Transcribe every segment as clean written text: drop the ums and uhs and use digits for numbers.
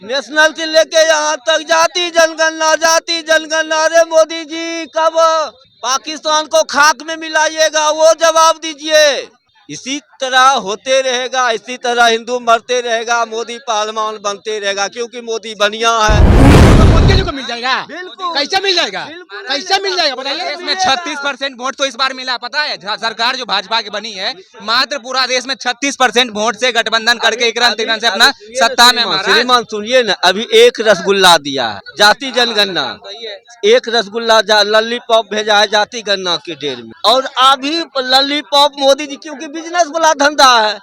National से लेके यहाँ तक जाति जनगणना। अरे मोदी जी कब पाकिस्तान को खाक में मिलाइएगा, वो जवाब दीजिए। इसी तरह होते रहेगा, इसी तरह हिंदू मरते रहेगा, मोदी पहलवान बनते रहेगा, क्योंकि मोदी बढ़िया है। तो मोदी जी को मिल जाएगा, बिल्कुल कैसे मिल जाएगा, कैसे मिल जाएगा बताइए। इसमें 36% वोट तो इस बार मिला, पता है सरकार जो भाजपा की बनी है, मात्र पूरा देश में 36% वोट से गठबंधन करके एक रन से अपना सत्ता में हमारा। श्रीमान सुनिए ना, अभी एक रसगुल्ला दिया है जाति जनगणना, एक रसगुल्ला लॉलीपॉप भेजा है जाति गणना के ढेर में, और अभी लॉलीपॉप मोदी जी, क्योंकि बिजनेस वाला धंधा है,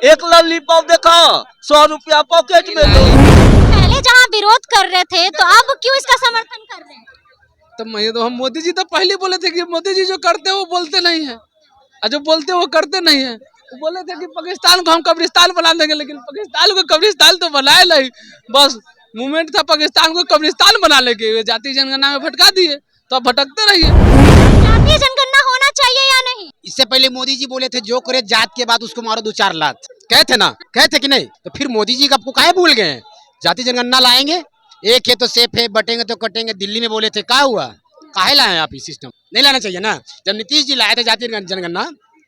एक लॉलीपॉप देखा 100 रुपया पॉकेट में दो। पहले जहाँ विरोध कर रहे थे तो अब क्यों इसका समर्थन कर रहे हैं? तो हम मोदी जी तो पहले बोले थे कि मोदी जी जो करते हैं वो बोलते नहीं है, और जो बोलते हैं वो करते नहीं है। वो बोले थे कि पाकिस्तान को हम कब्रिस्तान बना देंगे, लेकिन पाकिस्तान को कब्रिस्तान तो बनाए नहीं, बस मूवमेंट था पाकिस्तान को कब्रिस्तान बना लेके जाति जनगणना में भटका दिए, तो अब भटकते रहिए। जातीय जनगणना होना चाहिए या नहीं? इससे पहले मोदी जी बोले थे जो करे जात के बाद उसको मारो 2-4 लात, कहे थे ना, कहे थे कि नहीं? तो फिर मोदी जी आपको काहे भूल गए हैं? जाति जनगणना लाएंगे, एक है तो सेफ है, बटेंगे तो कटेंगे। दिल्ली में बोले थे, क्या हुआ, काहे लाए आप? ये सिस्टम नहीं लाना चाहिए ना। जब नीतीश जी लाए थे जाति जनगणना,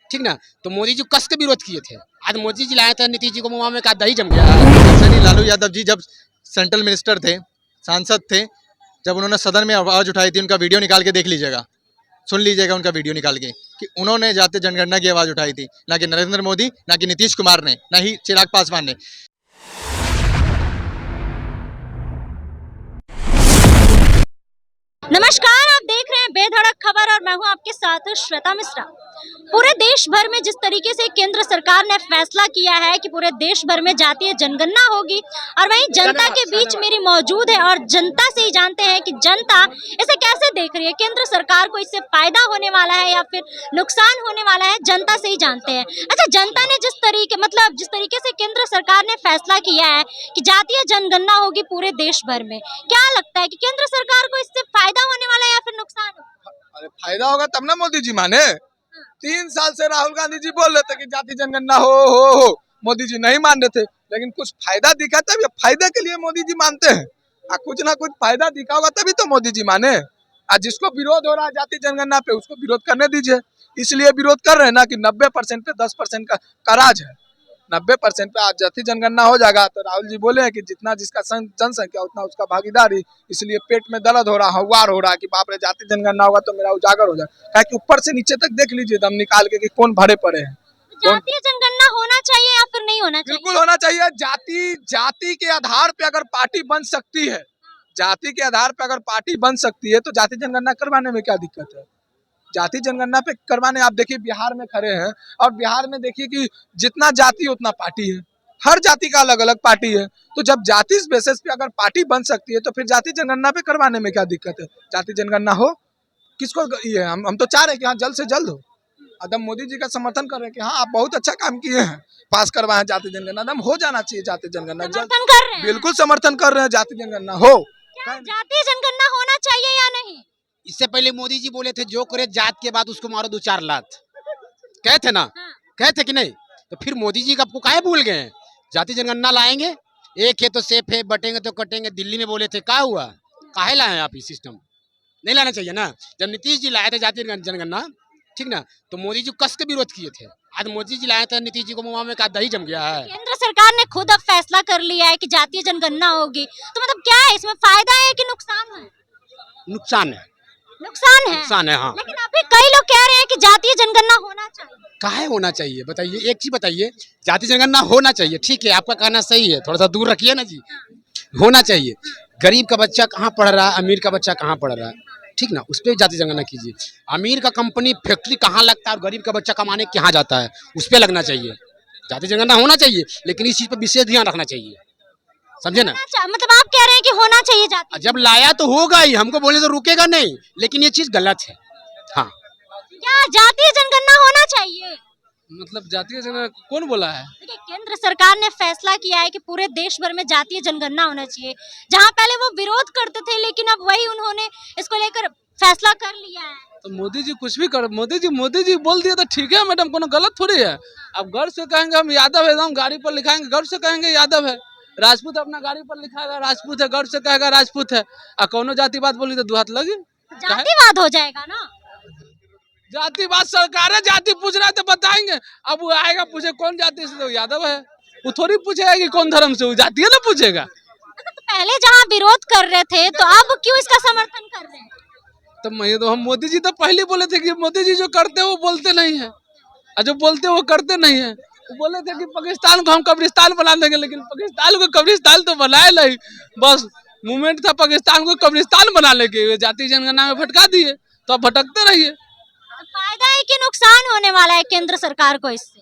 ठीक ना, तो मोदी जी कस के विरोध किए थे। आज मोदी जी लाए थे, नीतीश जी को मुंह में का दही जम गया। लालू यादव जी जब सेंट्रल मिनिस्टर थे, सांसद थे, जब उन्होंने सदन में आवाज उठाई थी, उनका वीडियो निकाल के देख लीजिएगा, सुन लीजिएगा उनका वीडियो निकाल के, कि उन्होंने जाति जनगणना की आवाज उठाई थी, ना कि नरेंद्र मोदी, ना कि नीतीश कुमार ने, ना ही चिराग पासवान ने। नमस्कार, आप देख रहे हैं बेधड़क खबर और मैं हूं आपके साथ श्वेता मिश्रा। पूरे देश भर में जिस तरीके से केंद्र सरकार ने फैसला किया है कि पूरे देश भर में जातीय जनगणना होगी, और वहीं जनता के बीच मेरी मौजूद है और जनता से ही जानते हैं कि जनता इसे कैसे देख रही है। केंद्र सरकार को इससे फायदा होने वाला है या फिर नुकसान होने वाला है, जनता से ही जानते हैं। अच्छा, जनता ने जिस तरीके से केंद्र सरकार ने फैसला किया है कि जातीय जनगणना होगी पूरे देश भर में, क्या लगता है कि केंद्र सरकार को इससे फायदा होने वाला है या फिर नुकसान? अरे फायदा होगा तब ना मोदी जी माने। 3 साल से राहुल गांधी जी बोल रहे थे कि जाति जनगणना हो, मोदी जी नहीं मान रहे थे, लेकिन कुछ फायदा दिखा तब, ये फायदे के लिए मोदी जी मानते हैं। कुछ ना कुछ फायदा दिखा होगा तभी तो मोदी जी माने। आज जिसको विरोध हो रहा है जाति जनगणना पे, उसको विरोध करने दीजिए। इसलिए विरोध कर रहे हैं ना कि 90% पे 10% का राज है। 90% पे आज जाति जनगणना हो जाएगा तो राहुल जी बोले हैं कि जितना जिसका जनसंख्या उतना उसका भागीदारी, इसलिए पेट में दर्द हो रहा, हवार हो रहा कि बाप रे जाति जनगणना होगा तो मेरा उजागर हो जाए। कि ऊपर से नीचे तक देख लीजिए दम निकाल के कि कौन भरे पड़े हैं। जातीय जनगणना होना चाहिए या फिर नहीं होना चाहिए? बिल्कुल होना चाहिए। जाति के आधार पे अगर पार्टी बन सकती है, जाति के आधार पे अगर पार्टी बन सकती है तो जाति जनगणना करवाने में क्या दिक्कत है? जाति जनगणना पे करवाने, आप देखिए बिहार में खड़े हैं और बिहार में देखिए कि जितना जाति उतना पार्टी है, हर जाति का अलग अलग पार्टी है। तो जब जाति बेसिस पे अगर पार्टी बन सकती है तो फिर जाति जनगणना पे करवाने में क्या दिक्कत है? जाति जनगणना हो, किसको ये हम तो चाह रहे हैं कि हाँ जल्द से जल्द हो। अदम मोदी जी का समर्थन कर रहे हैं कि हाँ आप बहुत अच्छा काम किए हैं, पास करवाए जाति जनगणना, अदम हो जाना चाहिए जाति जनगणना। बिल्कुल समर्थन कर रहे हैं, जाति जनगणना हो। जातीय जनगणना होना चाहिए या नहीं? इससे पहले मोदी जी बोले थे जो करे जात के बाद उसको मारो 2-4 लात, कहे थे ना, कहे थे कि नहीं? तो फिर मोदी जी आपको काहे भूल गए हैं? जाति जनगणना लाएंगे, एक है तो सेफ है, बटेंगे तो कटेंगे। दिल्ली में बोले थे, क्या हुआ, काहे लाए आप? ये सिस्टम नहीं लाना चाहिए ना। जब नीतीश जी लाए थे जाति जनगणना, ठीक ना, तो मोदी जी कस के विरोध किए थे। आज मोदी जी लाए थे, नीतीश जी को मुंह में का दही जम गया है। केंद्र सरकार ने खुद अब फैसला कर लिया है कि जातीय जनगणना होगी, तो मतलब क्या है इसमें, फायदा है कि नुकसान है? नुकसान है, नुकसान है हाँ। लेकिन अभी कई लोग कह रहे हैं कि जातीय जनगणना होना चाहिए। काहे होना चाहिए बताइए, एक चीज बताइए। जाति जनगणना होना चाहिए, ठीक है, आपका कहना सही है, थोड़ा सा दूर रखिए ना जी। होना चाहिए। गरीब का बच्चा कहाँ पढ़ रहा है, अमीर का बच्चा कहाँ पढ़ रहा है, ठीक ना, उस पर जाति जनगणना कीजिए। अमीर का कंपनी फैक्ट्री कहाँ लगता है और गरीब का बच्चा कमाने कहाँ जाता है, उस पर लगना चाहिए। जाति जनगणना होना चाहिए, लेकिन इस चीज पर विशेष ध्यान रखना चाहिए, समझे ना। मतलब आप कह रहे हैं कि होना चाहिए जातीय? जब लाया तो होगा ही, हमको बोले तो रुकेगा नहीं, लेकिन ये चीज गलत है। हाँ, क्या जातीय जनगणना होना चाहिए? मतलब जातीय जनगणना कौन बोला है? देखिए, केंद्र सरकार ने फैसला किया है कि पूरे देश भर में जातीय जनगणना होना चाहिए। जहां पहले वो विरोध करते थे, लेकिन अब वही उन्होंने इसको लेकर फैसला कर लिया है। तो मोदी जी कुछ भी कर, मोदी जी बोल दिया तो ठीक है मैडम, कोनो गलत थोड़ी है। अब गर्व से कहेंगे हम यादव है, हम गाड़ी पर लिखाएंगे गर्व से कहेंगे यादव है, राजपूत अपना गाड़ी पर लिखाएगा राजपूत है, गर्व से कहेगा राजपूत है, और कौनो जातिवाद बोली तो दो हाथ लगी। जातिवाद हो जाएगा ना। जातिवाद सरकार है, जाति पूछ रहा है तो बताएंगे। अब वो आएगा पूछे कौन जाति से, तो यादव है, वो थोड़ी पूछेगा कि कौन धर्म से, वो जाति है ना पूछेगा। तो पहले जहाँ विरोध कर रहे थे तो अब क्यों इसका समर्थन कर रहे हैं? तो हम मोदी जी तो पहले बोले थे कि मोदी जी जो करते हैं वो बोलते नहीं है, और जो बोलते हैं वो करते नहीं है। वो बोले थे कि पाकिस्तान को हम कब्रिस्तान बना देंगे, लेकिन पाकिस्तान को कब्रिस्तान तो बनाए नहीं, बस मूवमेंट था पाकिस्तान को कब्रिस्तान बनाने के, जाति जनगणना में भटका दिए, तो अब भटकते रहिए। तो फायदा है कि नुकसान होने वाला है केंद्र सरकार को इससे?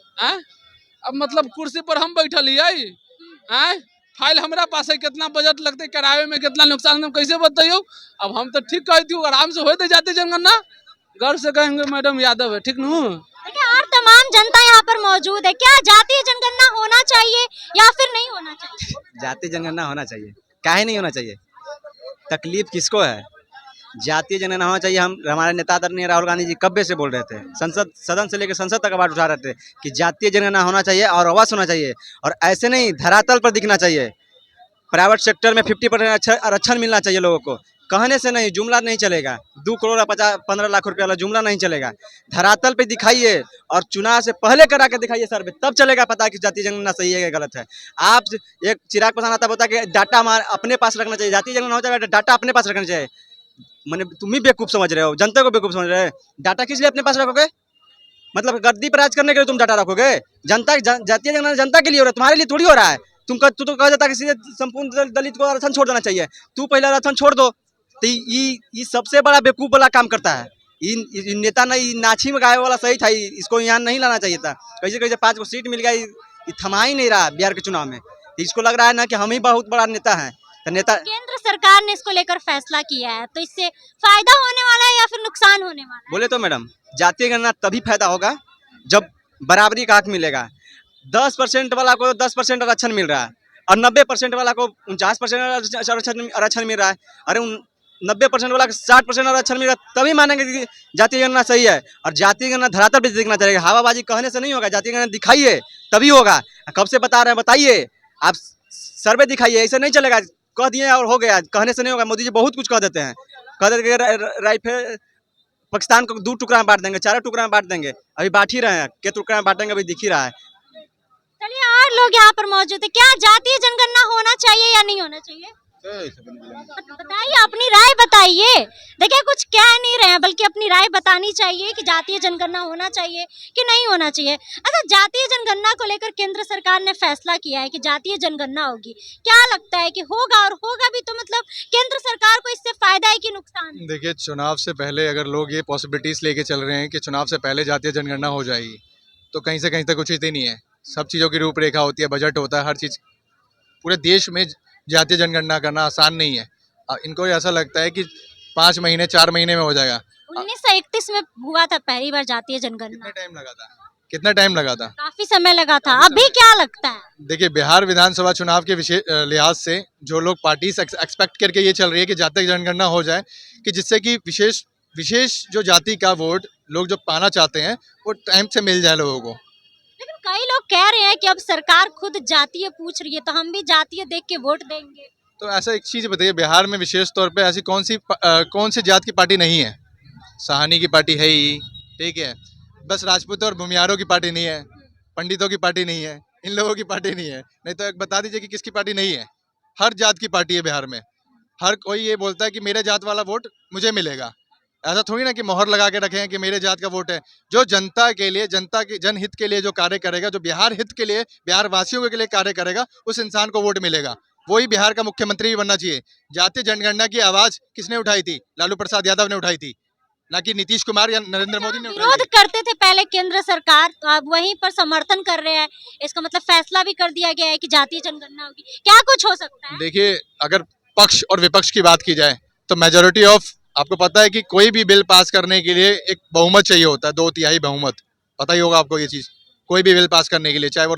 अब मतलब कुर्सी पर हम बैठल है, फाइल हमारा पास है, कितना बजट लगते किराए में, कितना नुकसान, हम कैसे बताइयो। अब हम तो ठीक कहती हूँ, आराम से होते जाते जनगणना, गर्व से कहेंगे मैडम यादव है, ठीक न। देखिए और तमाम जनता यहाँ पर मौजूद है, क्या जातीय जनगणना होना चाहिए या फिर नहीं होना चाहिए? जातीय जनगणना होना चाहिए, काहे नहीं होना चाहिए, तकलीफ किसको है। जातीय जनगणना होना चाहिए। हमारे नेता आदरणीय राहुल गांधी जी कब्बे से बोल रहे थे, संसद सदन से लेकर संसद तक आवाज उठा रहे थे कि जातीय जनगणना होना चाहिए और अवश्य होना चाहिए, और ऐसे नहीं धरातल पर दिखना चाहिए। प्राइवेट सेक्टर में 50% आरक्षण मिलना चाहिए लोगों को, कहने से नहीं, जुमला नहीं चलेगा। 2 करोड़ 15 लाख रुपए वाला जुमला नहीं चलेगा, धरातल पे दिखाइए और चुनाव से पहले करा के दिखाइए सर्वे, तब चलेगा पता कि जातीय जनगणना सही है या गलत है। आप एक चिराग पासवान आता बता कि डाटा अपने पास रखना चाहिए, जातीय जनगणना हो जाएगा, डाटा अपने पास रखना चाहिए। मैंने तुम ही बेवकूफ समझ रहे हो, जनता को बेवकूफ समझ रहे हो। डाटा किस लिए अपने पास रखोगे, मतलब गद्दी पर राज करने के लिए तुम डाटा रखोगे? जातीय जनगणना जनता के लिए हो रहा है, तुम्हारे लिए थोड़ी हो रहा है। तू तो कहा जाता है कि सीधे संपूर्ण दलित को आरक्षण छोड़ देना चाहिए, तू पहले आरक्षण छोड़ दो। तो ये सबसे बड़ा बेवकूफ वाला काम करता है। ये नेता नहीं, नाछी में गाय वाला सही था, इसको यहाँ नहीं लाना चाहिए था। कैसे कैसे 5 सीट मिल गया, ये थमा ही नहीं रहा बिहार के चुनाव में। इसको लग रहा है ना कि हम ही बहुत बड़ा नेता है। तो नेता, केंद्र सरकार ने इसको लेकर फैसला किया है, तो इससे फायदा होने वाला है या फिर नुकसान होने वाला है? बोले तो मैडम, जातीय गणना तभी फायदा होगा जब बराबरी का हक मिलेगा। 10% वाला को 10% आरक्षण मिल रहा है, और 90% वाला को 49% आरक्षण मिल रहा है। अरे 90% वाला को 60% आरक्षण मिल रहा है, तभी मानेंगे कि जातीय गणना सही है। और जातीय गणना धरातल पर दिखना चाहिए, हवाबाजी कहने से नहीं होगा। जातीय गणना दिखाइए तभी होगा। कब से बता रहे हैं, बताइए, आप सर्वे दिखाइए, ऐसे नहीं चलेगा। कह दिए और हो गया, कहने से नहीं होगा। मोदी जी बहुत कुछ कह देते हैं, कह देते हैं राइफल पाकिस्तान को 2 टुकड़ा में बांट देंगे, 4 टुकड़ा में बांट देंगे, अभी बांट ही रहे हैं, के टुकड़ा में बांटेंगे अभी दिख ही रहा है। चलिए और लोग यहाँ पर मौजूद है, क्या जातीय जनगणना होना चाहिए या नहीं होना चाहिए? बताइए, अपनी राय बताइए। देखिए कुछ कह नहीं रहे हैं, बल्कि अपनी राय बतानी चाहिए कि जातीय जनगणना होना चाहिए कि नहीं होना चाहिए। अच्छा, जातीय जनगणना को लेकर केंद्र सरकार ने फैसला किया है कि जातीय जनगणना होगी, क्या लगता है कि होगा, और होगा भी तो मतलब केंद्र सरकार को इससे फायदा है कि नुकसान? देखिए, चुनाव से पहले अगर लोग ये पॉसिबिलिटीज लेके चल रहे हैं कि चुनाव से पहले जातीय जनगणना हो जाएगी, तो कहीं से कहीं तक उचित ही नहीं है। सब चीज़ों की रूपरेखा होती है, बजट होता है, हर चीज़। पूरे देश में जातीय जनगणना करना आसान नहीं है। इनको ऐसा लगता है कि 5 महीने 4 महीने में हो जाएगा। 1931 में हुआ था पहली बार जातीय जनगणना। कितना टाइम लगा था? काफी समय लगा था। अभी क्या लगता है? देखिए, बिहार विधानसभा चुनाव के विशेष लिहाज से जो लोग पार्टी से एक्सपेक्ट करके ये चल रही है कि जातीय जनगणना हो जाए, कि जिससे कि विशेष जो जाति का वोट लोग जो पाना चाहते हैं वो टाइम से मिल जाए लोगों को। लेकिन कई लोग कह रहे हैं कि अब सरकार खुद जातीय पूछ रही है, तो हम भी जातीय देख के वोट देंगे। तो ऐसा एक चीज़ बताइए, बिहार में विशेष तौर पे ऐसी कौन सी जात की पार्टी नहीं है? साहनी की पार्टी है ही, ठीक है, बस राजपूत और भूमियारों की पार्टी नहीं है, पंडितों की पार्टी नहीं है, इन लोगों की पार्टी नहीं है। नहीं तो एक बता दीजिए कि किसकी पार्टी नहीं है। हर जात की पार्टी है बिहार में। हर कोई ये बोलता है कि मेरे जात वाला वोट मुझे मिलेगा। ऐसा थोड़ी ना कि मोहर लगा के रखे हैं कि मेरे जात का वोट है। जो जनता के लिए, जनता के जनहित के लिए जो कार्य करेगा, जो बिहार हित के लिए, बिहार वासियों के लिए कार्य करेगा, उस इंसान को वोट मिलेगा। वही बिहार का मुख्यमंत्री भी बनना चाहिए। जातीय जनगणना की आवाज किसने उठाई थी? लालू प्रसाद यादव ने उठाई थी, ना कि नीतीश कुमार या नरेंद्र मोदी ने उठाई विरोध थी। करते थे पहले केंद्र सरकार, तो अब वहीं पर समर्थन कर रहे हैं। इसका मतलब फैसला भी कर दिया गया है कि जातीय जनगणना होगी। क्या कुछ हो सकता है? देखिए, अगर पक्ष और विपक्ष की बात की जाए तो मेजोरिटी ऑफ, आपको पता है कि कोई भी बिल पास करने के लिए एक बहुमत चाहिए होता है, 2/3 बहुमत। पता ही होगा आपको ये चीज़। कोई भी बिल पास करने के लिए, चाहे वो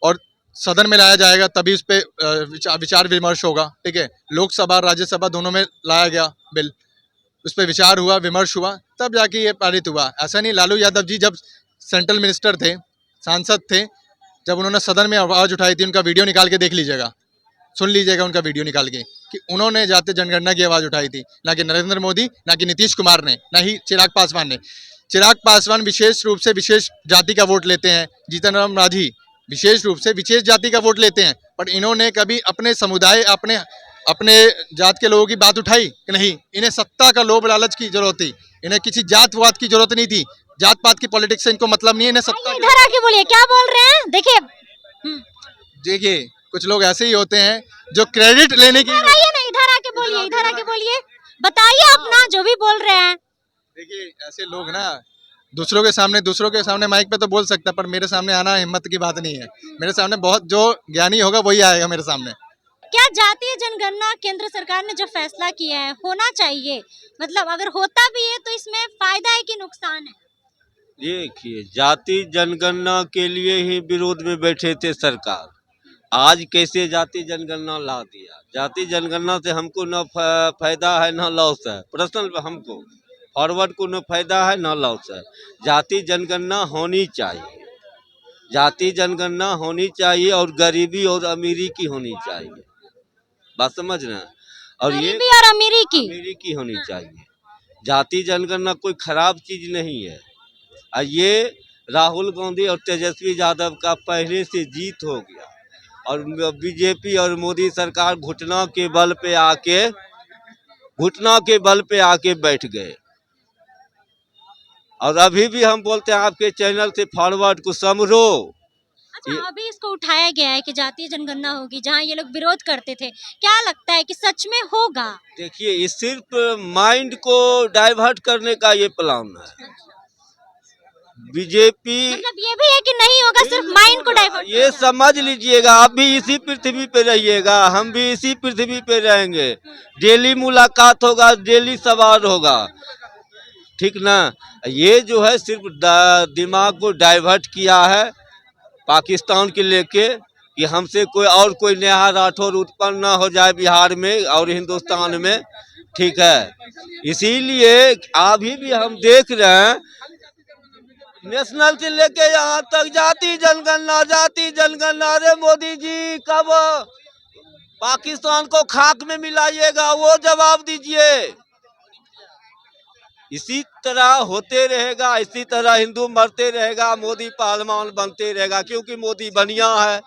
और सदन में लाया जाएगा तभी उस पर विचार विमर्श होगा, ठीक है। लोकसभा राज्यसभा दोनों में लाया गया बिल, उस पर विचार हुआ, विमर्श हुआ, तब जाके ये पारित हुआ। ऐसा नहीं, लालू यादव जी जब सेंट्रल मिनिस्टर थे, सांसद थे, जब उन्होंने सदन में आवाज़ उठाई थी, उनका वीडियो निकाल के देख लीजिएगा। सुन लीजिएगा उनका वीडियो निकाल के कि उन्होंने जातीय जनगणना की आवाज़ उठाई थी, ना कि नरेंद्र मोदी, ना कि नीतीश कुमार ने, ना ही चिराग पासवान ने। चिराग पासवान विशेष रूप से विशेष जाति का वोट लेते हैं, जीतन राम मांझी विशेष रूप से विशेष जाति का वोट लेते हैं, पर इन्होंने कभी अपने समुदाय अपने जात के लोगों की बात उठाई कि नहीं। इन्हें सत्ता का लोभ लालच की जरूरत थी, इन्हें किसी जात वात की जरूरत नहीं थी, जात पात की पॉलिटिक्स से इनको मतलब नहीं है, इन्हें सत्ता की। इधर आके बोलिए, क्या बोल रहे हैं, देखिए। देखिए कुछ लोग ऐसे ही होते हैं जो क्रेडिट लेने की। इधर आइए ना, इधर आके बोलिए, इधर आके बोलिए, बताइए अपना जो भी बोल रहे हैं। देखिए ऐसे लोग ना दूसरों के सामने माइक पे तो बोल सकता है, पर मेरे सामने आना हिम्मत की बात नहीं है। मेरे सामने बहुत जो ज्ञानी होगा वही आएगा मेरे सामने। क्या जातीय जनगणना केंद्र सरकार ने जो फैसला किया है होना चाहिए, मतलब अगर होता भी है तो इसमें फायदा है कि नुकसान है? देखिए, जाति जनगणना के लिए ही विरोध में बैठे थे सरकार, आज कैसे जाति जनगणना ला दिया। जाति जनगणना से हमको न फायदा है न लॉस है, पर्सनल हमको फॉरवर्ड को न फायदा है न लॉस है। जाति जनगणना होनी चाहिए, जाति जनगणना होनी चाहिए, और गरीबी और अमीरी की होनी चाहिए, बात समझ रहे हैं। और ये गरीबी और अमीरी की होनी चाहिए। जाति जनगणना कोई खराब चीज नहीं है। और ये राहुल गांधी और तेजस्वी यादव का पहले से जीत हो गया, और बीजेपी और मोदी सरकार घुटना के बल पे आके बैठ गए। और अभी भी हम बोलते हैं आपके चैनल से फॉरवर्ड को समझो। अच्छा, अभी इसको उठाया गया है कि जातीय जनगणना होगी, जहां ये लोग विरोध करते थे, क्या लगता है कि सच में होगा? देखिए, ये सिर्फ माइंड को डाइवर्ट करने का ये प्लान है। बीजेपी मतलब ये भी है कि नहीं होगा, सिर्फ माइंड को डाइवर्ट। ये समझ लीजिएगा, आप भी इसी पृथ्वी पे रहिएगा, हम भी इसी पृथ्वी पे रहेंगे, डेली मुलाकात होगा, डेली सवाल होगा, ठीक ना। ये जो है सिर्फ दिमाग को डाइवर्ट किया है पाकिस्तान के लेके, कि हमसे कोई नया राठौर उत्पन्न ना हो जाए बिहार में और हिंदुस्तान में, ठीक है। इसीलिए अभी भी हम देख रहे हैं नेशनल से लेके यहाँ तक जाति जनगणना। अरे मोदी जी कब पाकिस्तान को खाक में मिलाइएगा, वो जवाब दीजिए। इसी तरह होते रहेगा, इसी तरह हिंदू मरते रहेगा, मोदी पहलवान बनते रहेगा, क्योंकि मोदी बनिया है।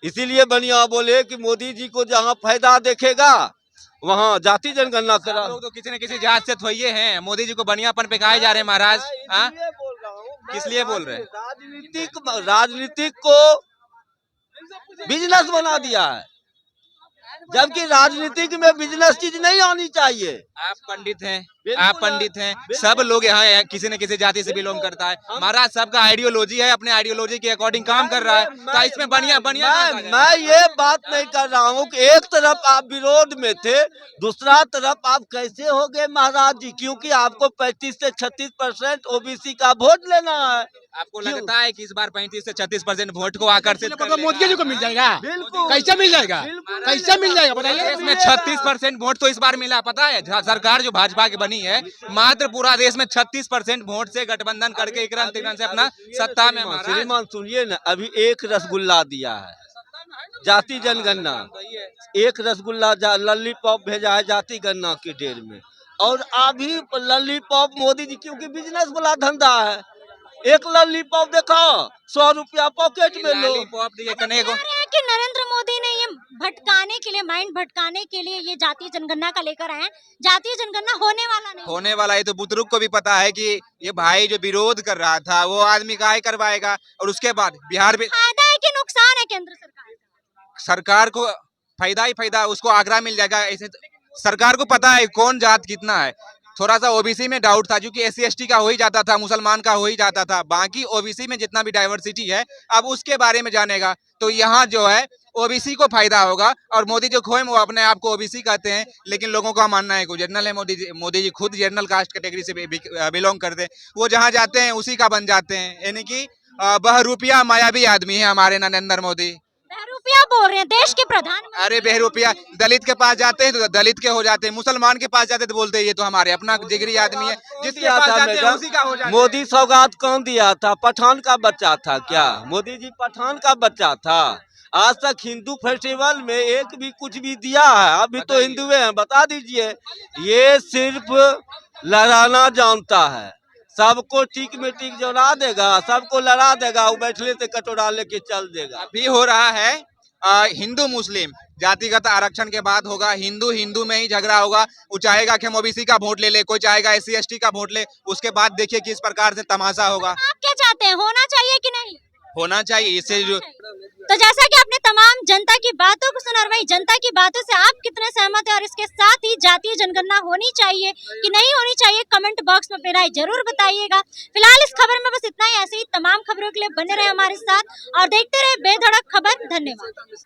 इसीलिए बनिया बोले कि मोदी जी को जहाँ फायदा देखेगा वहाँ जाति जनगणना करा। लोग तो किसी न किसी जात से थोड़े हैं, मोदी जी को बनियापन पे कहा जा रहे हैं महाराज। हाँ, किस लिए बोल रहे हैं? राजनीतिक को बिजनेस बना दिया है, जबकि राजनीतिक में बिजनेस चीज नहीं आनी चाहिए। आप पंडित हैं, सब लोग यहाँ किसी न किसी जाति से बिलोंग करता है महाराज, सबका आइडियोलॉजी है, अपने आइडियोलॉजी के अकॉर्डिंग काम कर रहा है, तो इसमें बढ़िया मैं ये बात नहीं कर रहा हूँ कि एक तरफ आप विरोध में थे, दूसरा तरफ आप कैसे हो गए महाराज जी, क्योंकि आपको 35 से 36% ओबीसी का वोट लेना है। आपको लगता है कि इस बार 35 से 36% वोट को आकर्षित कर मोदी जी को मिल जाएगा? बिल्कुल। कैसे मिल जाएगा? कैसे मिल जाएगा बताइए? इसमें 36% वोट तो इस बार मिला, पता है? सरकार जो भाजपा की बनी है, मात्र पूरा देश में 36% वोट से गठबंधन करके एक रन से अपना सत्ता में। श्रीमान सुनिए ना, अभी एक रसगुल्ला दिया है जाति जनगणना, एक रसगुल्ला लॉलीपॉप भेजा है जाति गणना के डेढ़ में, और अभी लॉलीपॉप मोदी जी, क्योंकि बिजनेस वाला धंधा है, एक लॉलीपॉप देखो 100 रुपया पॉकेट में लो। कि नरेंद्र मोदी ने ये भटकाने के लिए, माइंड भटकाने के लिए ये जातीय जनगणना का लेकर आए हैं। जातीय जनगणना होने वाला नहीं, होने वाला है तो बुजुर्ग को भी पता है कि ये भाई जो विरोध कर रहा था वो आदमी काहे करवाएगा। और उसके बाद बिहार में फायदा है कि नुकसान है केंद्र सरकार का? सरकार को फायदा ही फायदा, उसको आगरा मिल जाएगा। ऐसे सरकार को पता है कौन जात कितना है। थोड़ा सा ओबीसी में डाउट था, क्योंकि SC ST का हो ही जाता था, मुसलमान का हो ही जाता था, बाकी ओबीसी में जितना भी डाइवर्सिटी है अब उसके बारे में जानेगा, तो यहाँ जो है ओबीसी को फायदा होगा। और मोदी जो खोए वो अपने आप को ओबीसी कहते हैं, लेकिन लोगों का मानना है कि जनरल है। मोदी जी खुद जनरल कास्ट कैटेगरी से बिलोंग करते हैं, वो जहाँ जाते हैं उसी का बन जाते हैं, यानी कि बहरूपिया मायावी आदमी है हमारे नरेंद्र मोदी। बहरूपिया बोल रहे हैं, देश के प्रधानमंत्री। अरे बहरूपिया, दलित के पास जाते हैं तो दलित के हो जाते हैं, मुसलमान के पास जाते हैं तो बोलते हैं ये तो हमारे अपना जिगरी आदमी है, जिसके पास जाते हैं उसी का हो जाता है। मोदी सौगात कौन दिया था? पठान का बच्चा था क्या? मोदी जी पठान का बच्चा था। आज तक हिंदू फेस्टिवल में एक भी कुछ भी दिया है? अभी तो हिंदू हैं, बता दीजिए। ये सिर्फ लड़ाना जानता है, सबको टिक में टिक जला देगा, सबको लड़ा देगा, वो बैठले से कटोरा लेके चल देगा। अभी हो रहा है हिंदू मुस्लिम जातिगत आरक्षण के बाद होगा हिंदू हिंदू में ही झगड़ा होगा। वो चाहेगा कि हम ओबीसी का वोट ले ले, कोई चाहेगा एससी एसटी का वोट ले, उसके बाद देखिए किस प्रकार से तमाशा होगा। आप क्या चाहते हैं, होना चाहिए कि नहीं? होना चाहिए। इससे जो तो जैसा कि आपने तमाम जनता की बातों को सुना, और वही जनता की बातों से आप कितने सहमत हैं, और इसके साथ ही जातीय जनगणना होनी चाहिए कि नहीं होनी चाहिए, कमेंट बॉक्स में अपनी राय जरूर बताइएगा। फिलहाल इस खबर में बस इतना ही। ऐसे ही तमाम खबरों के लिए बने रहे हमारे साथ और देखते रहे बेधड़क खबर। धन्यवाद।